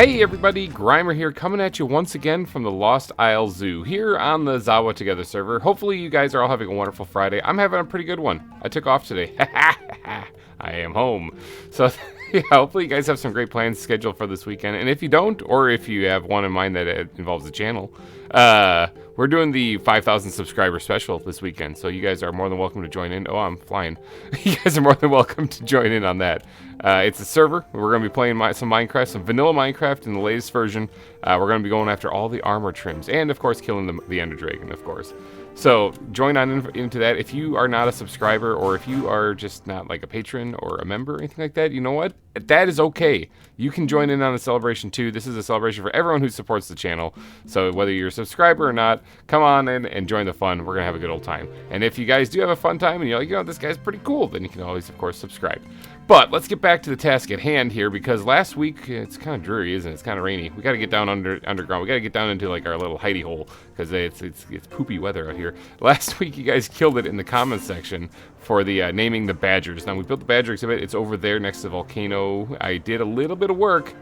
Hey everybody, GReimer here, coming at you once again from the Lost Isle Zoo, here on the ZAWA Together server. Hopefully you guys are all having a wonderful Friday. I'm having a pretty good one. I took off today. I am home. So yeah, hopefully you guys have some great plans scheduled for this weekend. And if you don't, or if you have one in mind that involves the channel, we're doing the 5,000 subscriber special this weekend. So you guys are more than welcome to join in. Oh, I'm flying. You guys are more than welcome to join in on that. It's a server. We're going to be playing some Minecraft, some vanilla Minecraft in the latest version. We're going to be going after all the armor trims and, of course, killing the Ender Dragon, of course. So join on into that. If you are not a subscriber, or if you are just not like a patron or a member or anything like that, you know what? That is okay. You can join in on the celebration too. This is a celebration for everyone who supports the channel. So whether you're a subscriber or not, come on in and join the fun. We're going to have a good old time. And if you guys do have a fun time and you're like, you know, this guy's pretty cool, then you can always, of course, subscribe. But let's get back to the task at hand here, because last week, it's kind of dreary, isn't it? It's kind of rainy. We got to get down underground. We got to get down into like our little hidey hole, because it's poopy weather out here. Last week, you guys killed it in the comments section for the naming the badgers. Now, we built the badger exhibit. It's over there next to the volcano. I did a little bit of work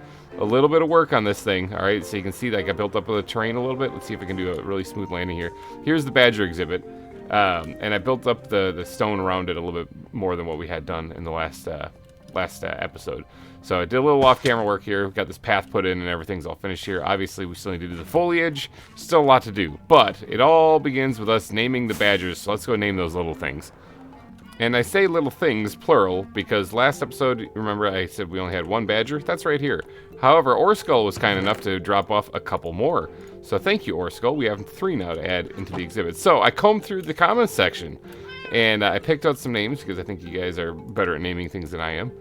on this thing. All right, so you can see that I built up the terrain a little bit. Let's see if I can do a really smooth landing here. Here's the badger exhibit. And I built up the stone around it a little bit more than what we had done in the last episode. So I did a little off-camera work here. We've got this path put in and everything's all finished here. Obviously, we still need to do the foliage. Still a lot to do. But it all begins with us naming the badgers. So let's go name those little things. And I say little things, plural, because last episode, remember I said we only had one badger? That's right here. However, Orskull was kind enough to drop off a couple more. So thank you, Orskull. We have 3 now to add into the exhibit. So I combed through the comments section, and I picked out some names, because I think you guys are better at naming things than I am.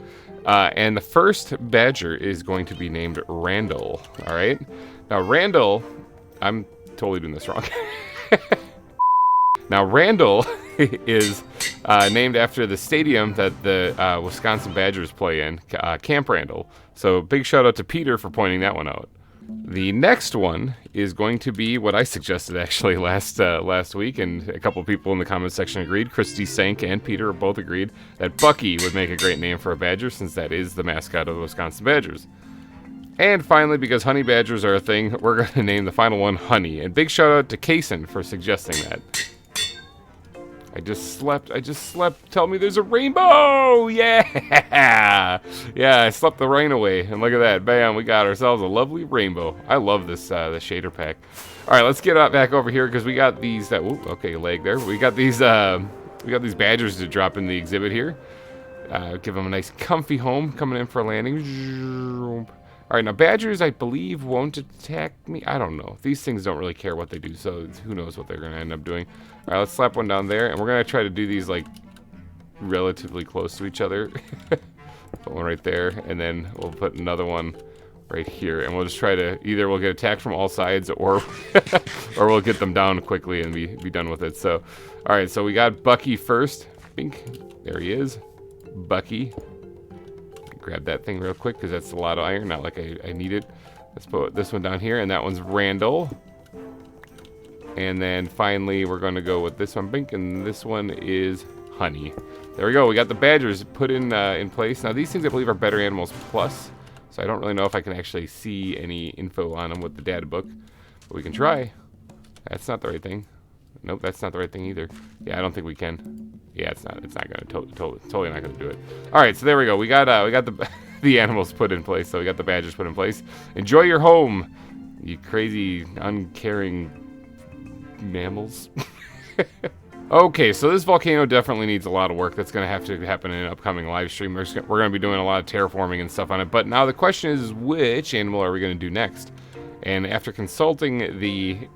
And the first badger is going to be named Randall, all right? Now, Randall, I'm totally doing this wrong. Now, Randall is named after the stadium that the Wisconsin Badgers play in, Camp Randall. So big shout out to Peter for pointing that one out. The next one is going to be what I suggested actually last week, and a couple people in the comments section agreed. Christy Sank and Peter both agreed that Bucky would make a great name for a badger, since that is the mascot of the Wisconsin Badgers. And finally, because honey badgers are a thing, we're going to name the final one Honey. And big shout out to Kason for suggesting that. I just slept. Tell me there's a rainbow! Yeah! Yeah, I slept the rain away. And look at that. Bam, we got ourselves a lovely rainbow. I love this the shader pack. Alright, let's get back over here, because we got these okay, leg there. We got these badgers to drop in the exhibit here. Give them a nice comfy home coming in for a landing. Alright, now badgers, I believe, won't attack me. I don't know. These things don't really care what they do, so who knows what they're going to end up doing. Alright, let's slap one down there, and we're going to try to do these, like, relatively close to each other. Put one right there, and then we'll put another one right here, and we'll just try to, either we'll get attacked from all sides, or or we'll get them down quickly and be done with it. So, alright, so we got Bucky first. Bink. There he is. Bucky. Grab that thing real quick, because that's a lot of iron, not like I need it. Let's put this one down here, and that one's Randall. And then finally, we're going to go with this one, Bink, and this one is Honey. There we go. We got the badgers put in place. Now, these things, I believe, are Better Animals Plus, so I don't really know if I can actually see any info on them with the data book, but we can try. That's not the right thing. Nope, that's not the right thing either. Yeah, I don't think we can. Yeah, it's not gonna totally not gonna do it. All right, so there we go. We got the animals put in place. So we got the badgers put in place. Enjoy your home, you crazy, uncaring mammals. Okay, so this volcano definitely needs a lot of work. That's gonna have to happen in an upcoming live stream. We're gonna be doing a lot of terraforming and stuff on it. But now the question is, which animal are we gonna do next? And after consulting the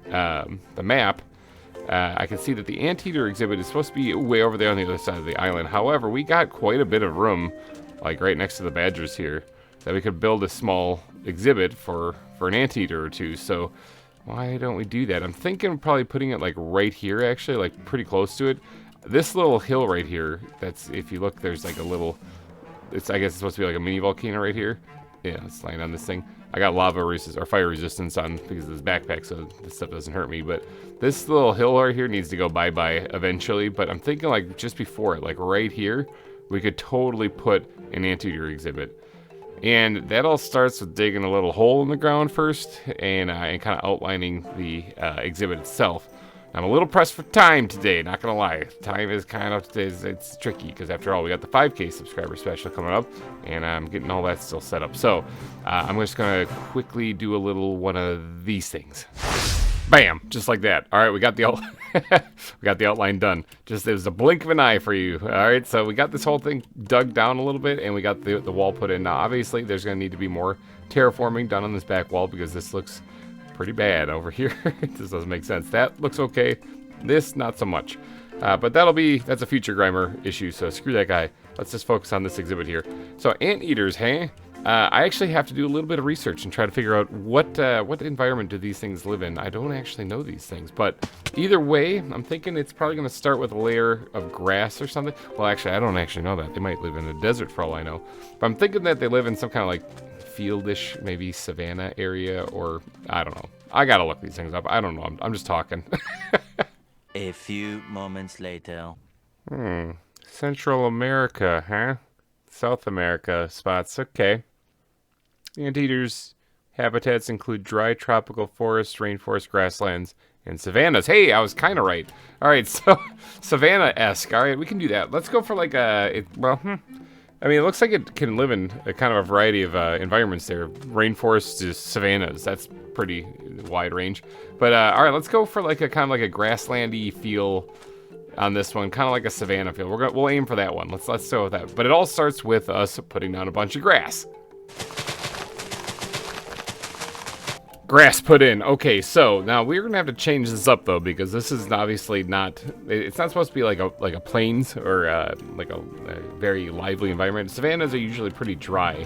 map, I can see that the Anteater exhibit is supposed to be way over there on the other side of the island. However, we got quite a bit of room, like right next to the badgers here, that we could build a small exhibit for an Anteater or two. So why don't we do that? I'm thinking probably putting it like right here, actually, like pretty close to it. This little hill right here, that's, if you look, there's like a little, I guess it's supposed to be like a mini volcano right here. Yeah, let's land on this thing. I got lava resistance or fire resistance on because of this backpack, so this stuff doesn't hurt me. But this little hill right here needs to go bye-bye eventually. But I'm thinking like just before it, like right here, we could totally put an Anteater exhibit. And that all starts with digging a little hole in the ground first and kind of outlining the exhibit itself. I'm a little pressed for time today, not gonna lie. Time is kind of, it's tricky, because after all, we got the 5K subscriber special coming up, and I'm getting all that still set up. So, I'm just gonna quickly do a little one of these things. Bam! Just like that. Alright, we got the we got the outline done. Just, it was a blink of an eye for you. Alright, so we got this whole thing dug down a little bit, and we got the wall put in. Now, obviously, there's gonna need to be more terraforming done on this back wall, because this looks pretty bad over here. This doesn't make sense. That looks okay. This, not so much. But that's a future GReimer issue, so screw that guy. Let's just focus on this exhibit here. So, anteaters, hey? I actually have to do a little bit of research and try to figure out what environment do these things live in. I don't actually know these things, but either way, I'm thinking it's probably going to start with a layer of grass or something. Well, actually, I don't actually know that. They might live in the desert for all I know. But I'm thinking that they live in some kind of like fieldish, maybe savanna area, or I don't know. I gotta look these things up. I don't know. I'm just talking. A few moments later. Central America, huh? South America spots. Okay. Anteaters' habitats include dry tropical forests, rainforest, grasslands, and savannas. Hey, I was kind of right. All right, so savanna-esque. All right, we can do that. Let's go for like a, I mean, it looks like it can live in a kind of a variety of environments there. Rainforests to savannas. That's pretty wide range. But all right, let's go for like a kind of like a grasslandy feel on this one, kind of like a savanna feel. We'll aim for that one. Let's go with that. But it all starts with us putting down a bunch of grass. Grass put in. Okay, so now we're gonna have to change this up though, because this is obviously not. It's not supposed to be like a plains or like a very lively environment. Savannas are usually pretty dry,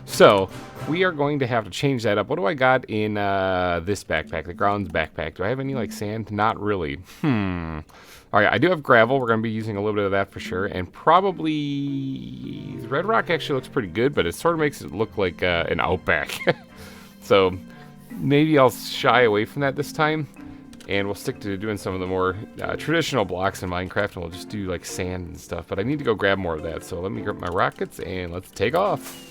so we are going to have to change that up. What do I got in this backpack? The grounds backpack. Do I have any like sand? Not really. All right, I do have gravel. We're gonna be using a little bit of that for sure, and probably red rock actually looks pretty good, but it sort of makes it look like an outback. So maybe I'll shy away from that this time, and we'll stick to doing some of the more traditional blocks in Minecraft, and we'll just do like sand and stuff. But I need to go grab more of that, so let me grab my rockets and let's take off.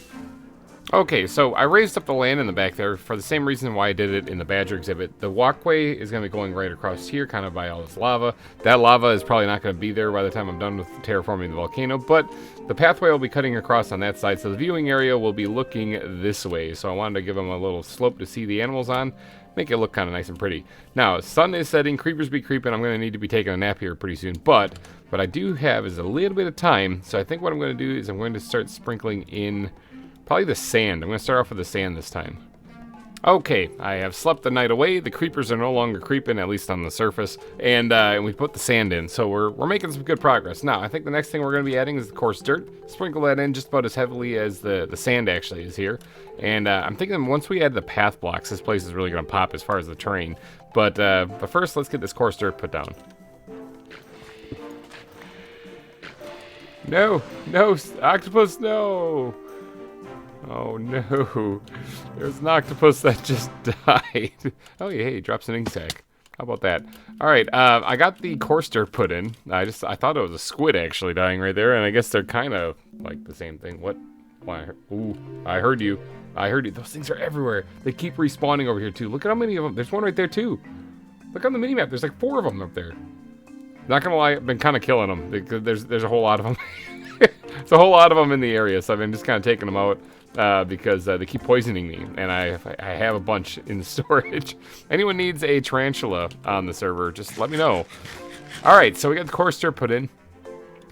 Okay, so I raised up the land in the back there for the same reason why I did it in the Badger exhibit. The walkway is going to be going right across here, kind of by all this lava. That lava is probably not going to be there by the time I'm done with terraforming the volcano, but the pathway will be cutting across on that side, so the viewing area will be looking this way. So I wanted to give them a little slope to see the animals on, make it look kind of nice and pretty. Now, sun is setting, creepers be creeping. I'm going to need to be taking a nap here pretty soon, but what I do have is a little bit of time, so I think what I'm going to do is I'm going to start sprinkling in probably the sand. I'm going to start off with the sand this time. Okay, I have slept the night away. The creepers are no longer creeping, at least on the surface, and we put the sand in, so we're making some good progress. Now, I think the next thing we're going to be adding is the coarse dirt. Sprinkle that in just about as heavily as the sand actually is here, and I'm thinking once we add the path blocks, this place is really going to pop as far as the terrain. But first, let's get this coarse dirt put down. No, octopus, no! Oh no, there's an octopus that just died. Oh yeah, hey, drops an ink sac. How about that? All right, I got the coarse dirt put in. I thought it was a squid actually dying right there, and I guess they're kind of like the same thing. What? Why? Ooh, I heard you. I heard you. Those things are everywhere. They keep respawning over here too. Look at how many of them. There's one right there too. Look on the minimap. There's like 4 of them up there. Not gonna lie, I've been kind of killing them. There's a whole lot of them. There's a whole lot of them in the area, so I've been just kind of taking them out. Because they keep poisoning me, and I have a bunch in storage. Anyone needs a tarantula on the server, just let me know. Alright, so we got the coarse dirt put in.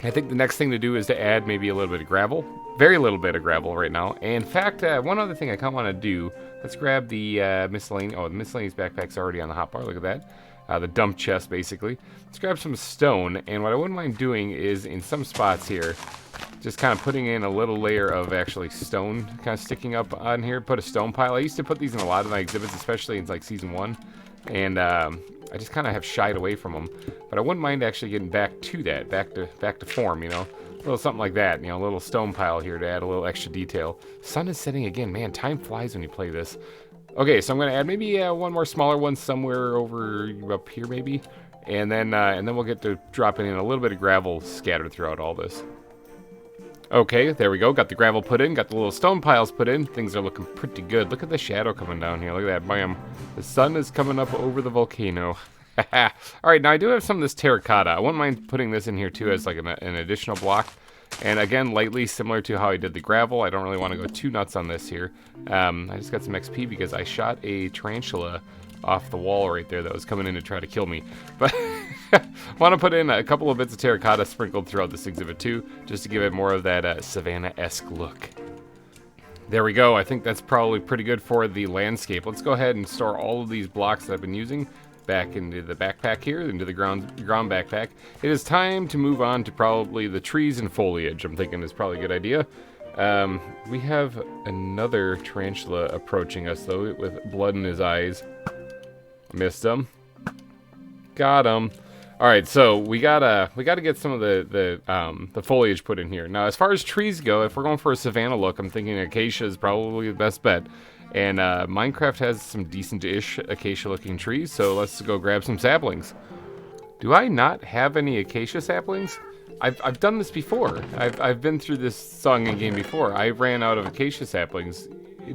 I think the next thing to do is to add maybe a little bit of gravel. Very little bit of gravel right now. And in fact, one other thing I kind of want to do, let's grab the miscellaneous. Oh, the miscellaneous backpack's already on the hotbar, look at that. The dump chest, basically. Let's grab some stone, and what I wouldn't mind doing is, in some spots here, just kind of putting in a little layer of actually stone kind of sticking up on here. Put a stone pile. I used to put these in a lot of my exhibits, especially in like season 1, and I just kind of have shied away from them. But I wouldn't mind actually getting back to that, back to form, you know, a little something like that, you know, a little stone pile here to add a little extra detail. Sun is setting again, man. Time flies when you play this. Okay, so I'm gonna add maybe one more smaller one somewhere over up here, maybe, and then we'll get to dropping in a little bit of gravel scattered throughout all this. Okay, there we go. Got the gravel put in, got the little stone piles put in. Things are looking pretty good. Look at the shadow coming down here. Look at that, bam. The sun is coming up over the volcano. All right, now I do have some of this terracotta. I wouldn't mind putting this in here too as like an additional block. And again, lightly similar to how I did the gravel. I don't really want to go too nuts on this here. I just got some XP because I shot a tarantula off the wall right there that was coming in to try to kill me. But want to put in a couple of bits of terracotta sprinkled throughout this exhibit too, just to give it more of that savanna-esque look. There we go. I think that's probably pretty good for the landscape. Let's go ahead and store all of these blocks that I've been using back into the backpack here, into the ground backpack. It is time to move on to probably the trees and foliage. I'm thinking is probably a good idea. We have another tarantula approaching us though, with blood in his eyes. Missed him. Got him. All right, so we gotta get some of the foliage put in here. Now, as far as trees go, if we're going for a savanna look, I'm thinking acacia is probably the best bet. And Minecraft has some decent-ish acacia-looking trees, so let's go grab some saplings. Do I not have any acacia saplings? I've done this before. I've been through this song and game before. I ran out of acacia saplings.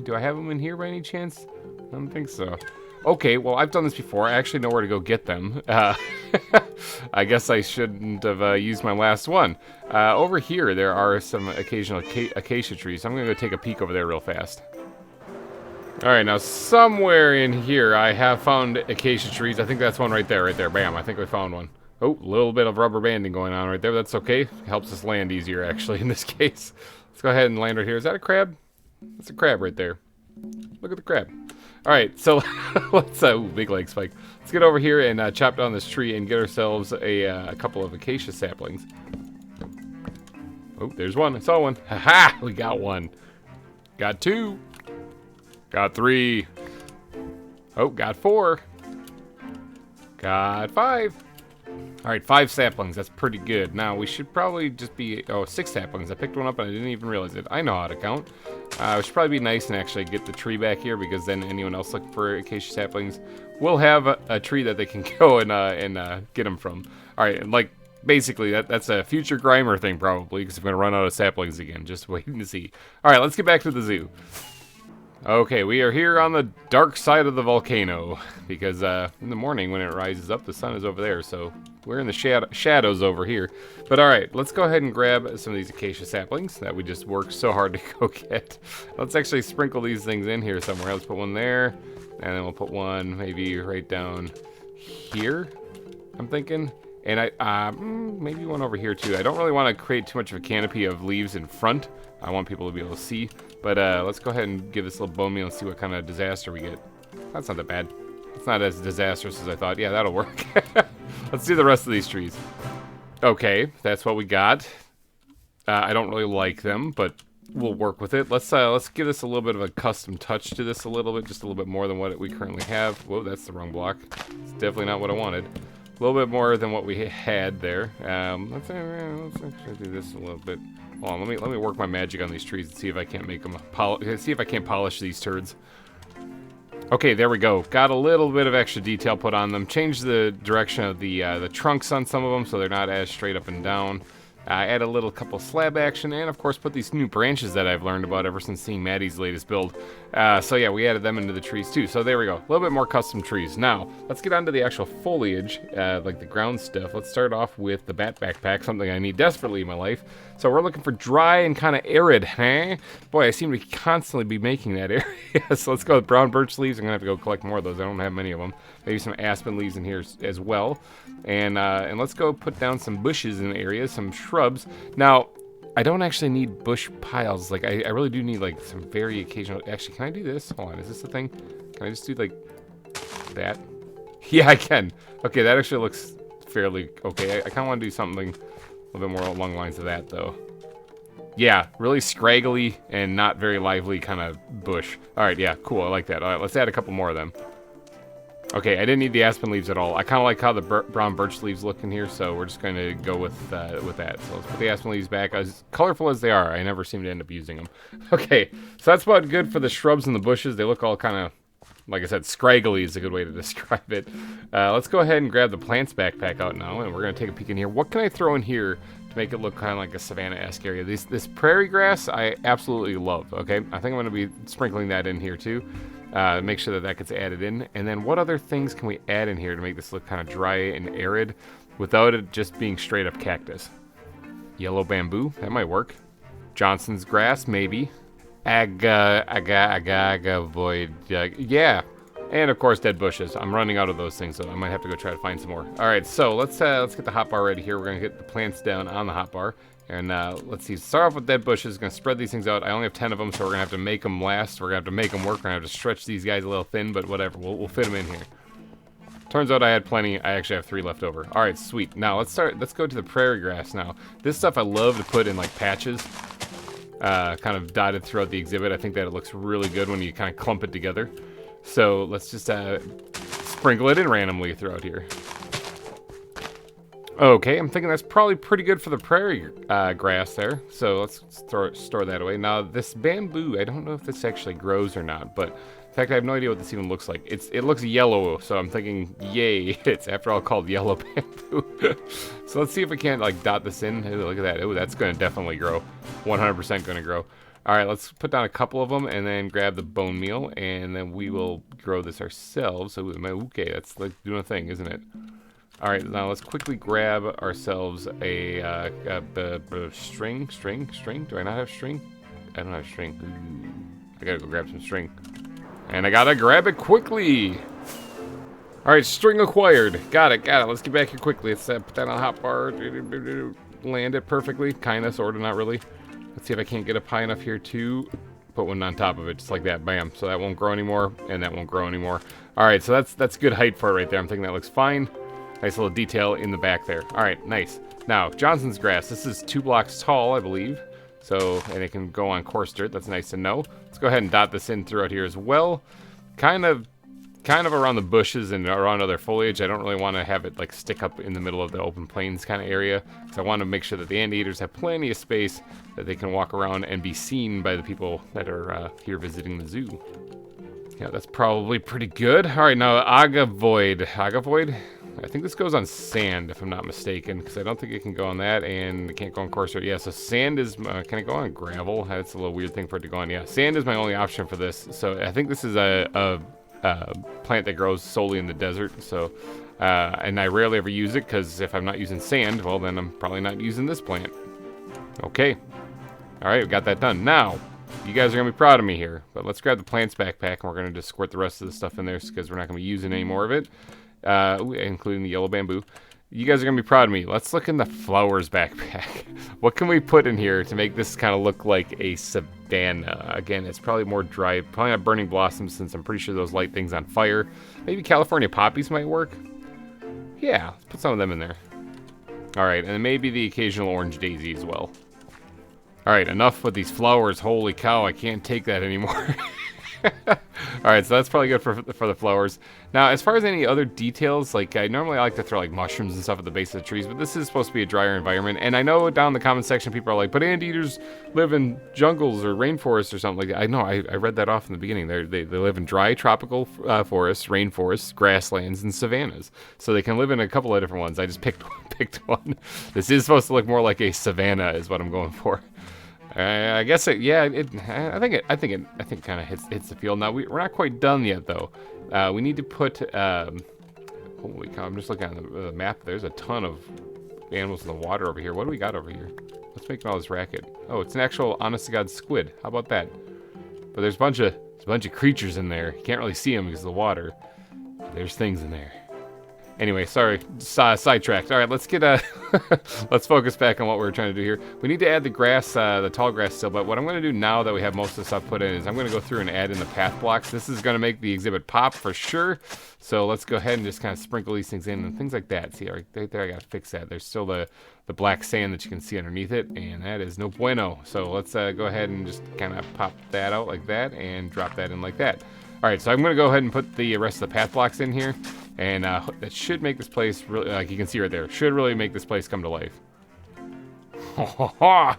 Do I have them in here by any chance? I don't think so. Okay, well, I've done this before. I actually know where to go get them. I guess I shouldn't have used my last one. Over here, there are some occasional acacia trees. So I'm going to go take a peek over there real fast. All right, now somewhere in here, I have found acacia trees. I think that's one right there. Bam, I think we found one. Oh, a little bit of rubber banding going on right there. That's okay. Helps us land easier, actually, in this case. Let's go ahead and land right here. Is that a crab? That's a crab right there. Look at the crab. All right, so let's, big leg spike. Let's get over here and chop down this tree and get ourselves a couple of acacia saplings. Oh, there's one. I saw one. Ha-ha! We got one. Got two. Got three. Oh, got four. Got five. All right, 5 saplings. That's pretty good. Now, we should probably just be... Oh, 6 saplings. I picked one up and I didn't even realize it. I know how to count. It should probably be nice and actually get the tree back here because then anyone else looking for acacia saplings will have a tree that they can go and get them from. All right, and like, basically, that's a future GReimer thing probably because I'm going to run out of saplings again. Just waiting to see. All right, let's get back to the zoo. Okay, we are here on the dark side of the volcano because in the morning when it rises up, the sun is over there, so we're in the shadows over here. But all right, let's go ahead and grab some of these acacia saplings that we just worked so hard to go get. Let's actually sprinkle these things in here somewhere. Let's put one there, and then we'll put one maybe right down here, I'm thinking. And maybe one over here too. I don't really want to create too much of a canopy of leaves in front. I want people to be able to see. But let's go ahead and give this little bone meal and see what kind of disaster we get. That's not that bad. It's not as disastrous as I thought. Yeah, that'll work. Let's do the rest of these trees. Okay, that's what we got. I don't really like them, but we'll work with it. Let's give this a little bit of a custom touch to this a little bit, just a little bit more than what we currently have. Whoa, that's the wrong block. It's definitely not what I wanted. A little bit more than what we had there. Let's actually do this a little bit. Hold on, let me work my magic on these trees and see if I can't make them see if I can't polish these turds. Okay, there we go. Got a little bit of extra detail put on them. Changed the direction of the trunks on some of them so they're not as straight up and down. Add a little couple slab action, and of course put these new branches that I've learned about ever since seeing Maddie's latest build. So yeah, we added them into the trees too. So there we go, a little bit more custom trees. Now, let's get on to the actual foliage, like the ground stuff. Let's start off with the bat backpack, something I need desperately in my life. So we're looking for dry and kind of arid, huh? Boy, I seem to constantly be making that area. So let's go with brown birch leaves. I'm gonna have to go collect more of those. I don't have many of them. Maybe some aspen leaves in here as well. And let's go put down some bushes in the area, some shrubs. Now, I don't actually need bush piles. Like, I really do need, like, some very occasional... Actually, can I do this? Hold on, is this the thing? Can I just do, like, that? Yeah, I can. Okay, that actually looks fairly okay. I kind of want to do something a little bit more along the lines of that, though. Yeah, really scraggly and not very lively kind of bush. All right, yeah, cool. I like that. All right, let's add a couple more of them. Okay, I didn't need the aspen leaves at all. I kind of like how the brown birch leaves look in here, so we're just going to go with that. So let's put the aspen leaves back. As colorful as they are, I never seem to end up using them. Okay, so that's about good for the shrubs and the bushes. They look all kind of, like I said, scraggly is a good way to describe it. Let's go ahead and grab the plants backpack out now, and we're going to take a peek in here. What can I throw in here to make it look kind of like a savanna-esque area. This prairie grass I absolutely love, okay? I think I'm going to be sprinkling that in here too. Make sure that that gets added in. And then what other things can we add in here to make this look kind of dry and arid without it just being straight up cactus? Yellow bamboo, that might work. Johnson's grass, maybe. Void, yeah. And of course, dead bushes. I'm running out of those things, so I might have to go try to find some more. All right, so let's get the hotbar ready here. We're gonna get the plants down on the hotbar, and let's see. Start off with dead bushes. Gonna spread these things out. I only have 10 of them, so we're gonna have to make them last. We're gonna have to make them work. We're gonna have to stretch these guys a little thin, but whatever. We'll fit them in here. Turns out I had plenty. I actually have 3 left over. All right, sweet. Now let's go to the prairie grass now. This stuff I love to put in like patches, kind of dotted throughout the exhibit. I think that it looks really good when you kind of clump it together. So let's just sprinkle it in randomly throughout here. Okay, I'm thinking that's probably pretty good for the prairie grass there. So let's store that away. Now this bamboo, I don't know if this actually grows or not, but in fact I have no idea what this even looks like. It looks yellow, so I'm thinking, yay, it's after all called yellow bamboo. So let's see if we can't like dot this in. Hey, look at that. Oh, that's gonna definitely grow. 100% gonna grow. All right, let's put down a couple of them and then grab the bone meal, and then we will grow this ourselves. So, okay, that's like doing a thing, isn't it? All right, now let's quickly grab ourselves a string. Do I not have string? I don't have string. Ooh, I gotta go grab some string. And I gotta grab it quickly. All right, string acquired. Got it. Let's get back here quickly. Let's put that on the hotbar. Land it perfectly. Kinda, sorta, not really. Let's see if I can't get up high enough here to put one on top of it, just like that. Bam. So that won't grow anymore, and that won't grow anymore. All right, so that's good height for it right there. I'm thinking that looks fine. Nice little detail in the back there. All right, nice. Now, Johnson's grass. This is 2 blocks tall, I believe. So, and it can go on coarse dirt. That's nice to know. Let's go ahead and dot this in throughout here as well. Kind of around the bushes and around other foliage. I don't really want to have it like stick up in the middle of the open plains kind of area. So I want to make sure that the anteaters have plenty of space that they can walk around and be seen by the people that are here visiting the zoo. Yeah, that's probably pretty good. All right, now Agavoid. I think this goes on sand, if I'm not mistaken, because I don't think it can go on that, and it can't go on coarse dirt. Yeah, so sand is, can it go on gravel? That's a little weird thing for it to go on. Yeah, sand is my only option for this. So I think this is a plant that grows solely in the desert. So, and I rarely ever use it, because if I'm not using sand, well, then I'm probably not using this plant. Okay. All right, we got that done. Now, you guys are going to be proud of me here, but let's grab the plants backpack, and we're going to just squirt the rest of the stuff in there, because we're not going to be using any more of it. Including the yellow bamboo. You guys are gonna be proud of me. Let's look in the flowers backpack. What can we put in here to make this kind of look like a savanna? Again, it's probably more dry, probably not burning blossoms, since I'm pretty sure those light things on fire. Maybe California poppies might work. Yeah, let's put some of them in there. All right, and then maybe the occasional orange daisy as well. All right, enough with these flowers. Holy cow, I can't take that anymore. All right, so that's probably good for the flowers. Now, as far as any other details, like I normally like to throw like mushrooms and stuff at the base of the trees, but this is supposed to be a drier environment. And I know down in the comment section, people are like, but anteaters live in jungles or rainforests or something like that. I know, I read that off in the beginning. They live in dry tropical forests, rainforests, grasslands, and savannas. So they can live in a couple of different ones. I just picked one. This is supposed to look more like a savanna is what I'm going for. I guess it. Yeah, I think it kind of hits the field. Now we're not quite done yet though. We need to put. Holy cow! I'm just looking at the map. There's a ton of animals in the water over here. What do we got over here? What's making all this racket? Oh, it's an actual honest to God squid. How about that? But there's a bunch of creatures in there. You can't really see them because of the water. There's things in there. Anyway, sorry, sidetracked. All right, let's get let's focus back on what we were trying to do here. We need to add the grass, the tall grass still, but what I'm going to do now that we have most of the stuff put in is I'm going to go through and add in the path blocks. This is going to make the exhibit pop for sure. So let's go ahead and just kind of sprinkle these things in and things like that. See, right there, I got to fix that. There's still the black sand that you can see underneath it, and that is no bueno. So let's go ahead and just kind of pop that out like that and drop that in like that. All right, so I'm going to go ahead and put the rest of the path blocks in here, and that should make this place really, like you can see right there, should really make this place come to life.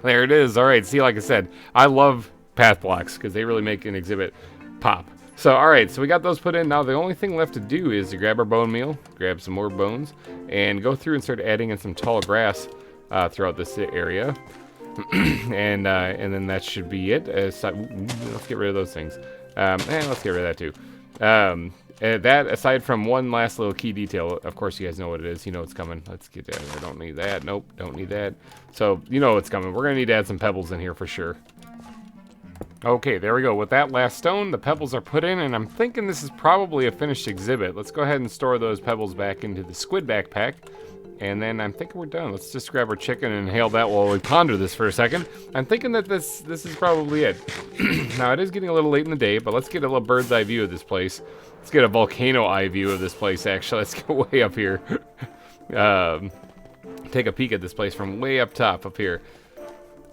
There it is. All right, see, like I said, I love path blocks because they really make an exhibit pop. So, all right, so we got those put in. Now, the only thing left to do is to grab our bone meal, grab some more bones, and go through and start adding in some tall grass throughout this area. And then that should be it. Let's get rid of those things. Let's get rid of that too. That, aside from one last little key detail, of course you guys know what it is. You know what's coming. Let's get that. I don't need that. Nope, don't need that. So, you know what's coming. We're going to need to add some pebbles in here for sure. Okay, there we go. With that last stone, the pebbles are put in, and I'm thinking this is probably a finished exhibit. Let's go ahead and store those pebbles back into the squid backpack. And then I'm thinking we're done. Let's just grab our chicken and inhale that while we ponder this for a second. I'm thinking that this is probably it. Now, it is getting a little late in the day, but let's get a little bird's eye view of this place. Let's get a volcano eye view of this place, actually. Let's go way up here. Take a peek at this place from way up top up here.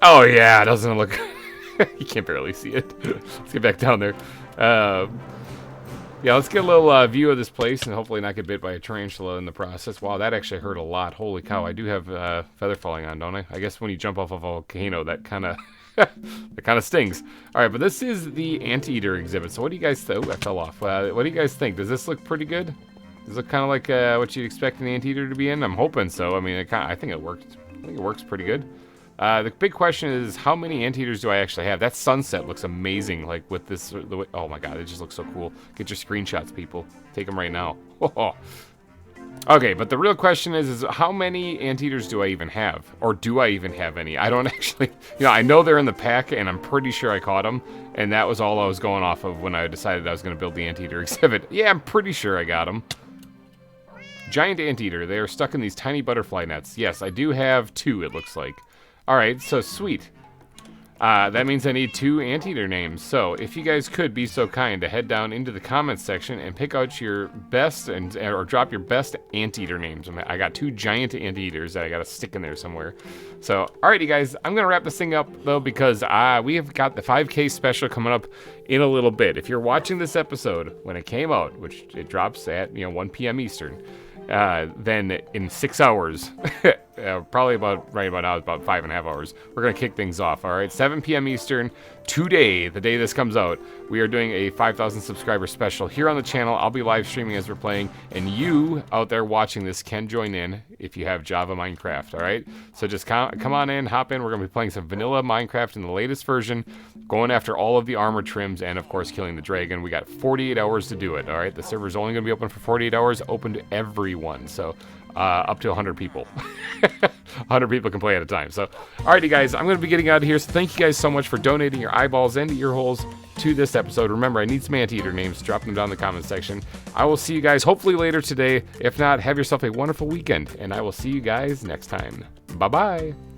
Oh, yeah, doesn't it look... You can't barely see it. Let's get back down there. Yeah, let's get a little view of this place and hopefully not get bit by a tarantula in the process. Wow, that actually hurt a lot. Holy cow, I do have feather falling on, don't I? I guess when you jump off a volcano, that kind of that kind of stings. All right, but this is the Anteater exhibit. So what do you guys think? Oh, I fell off. What do you guys think? Does this look pretty good? Does it look kind of like what you'd expect an Anteater to be in? I'm hoping so. I mean, I think it worked. I think it works pretty good. The big question is, how many Anteaters do I actually have? That sunset looks amazing, like with this, the way, oh my god, it just looks so cool. Get your screenshots, people. Take them right now. Okay, but the real question is how many Anteaters do I even have? Or do I even have any? I don't actually, you know, I know they're in the pack, and I'm pretty sure I caught them, and that was all I was going off of when I decided I was going to build the Anteater exhibit. Yeah, I'm pretty sure I got them. Giant Anteater, they are stuck in these tiny butterfly nets. Yes, I do have 2, it looks like. Alright, so sweet. That means I need 2 Anteater names. So, if you guys could be so kind to head down into the comments section and pick out your best, or drop your best Anteater names. I got 2 giant Anteaters that I gotta stick in there somewhere. So, alright you guys, I'm gonna wrap this thing up though, because we have got the 5K special coming up in a little bit. If you're watching this episode when it came out, which it drops at 1 p.m. Eastern, then in 6 hours, probably right about now, about 5.5 hours, we're going to kick things off, all right? 7 p.m. Eastern, today, the day this comes out, we are doing a 5,000 subscriber special here on the channel. I'll be live streaming as we're playing, and you out there watching this can join in if you have Java Minecraft, all right? So just come on in, hop in. We're going to be playing some vanilla Minecraft in the latest version, going after all of the armor trims, and of course killing the dragon. We got 48 hours to do it, all right? The server's only going to be open for 48 hours, open to everyone, so up to 100 people. 100 people can play at a time. So, alrighty guys, I'm going to be getting out of here. So thank you guys so much for donating your eyeballs and ear holes to this episode. Remember, I need some Anteater names. Drop them down in the comment section. I will see you guys hopefully later today. If not, have yourself a wonderful weekend, and I will see you guys next time. Bye-bye.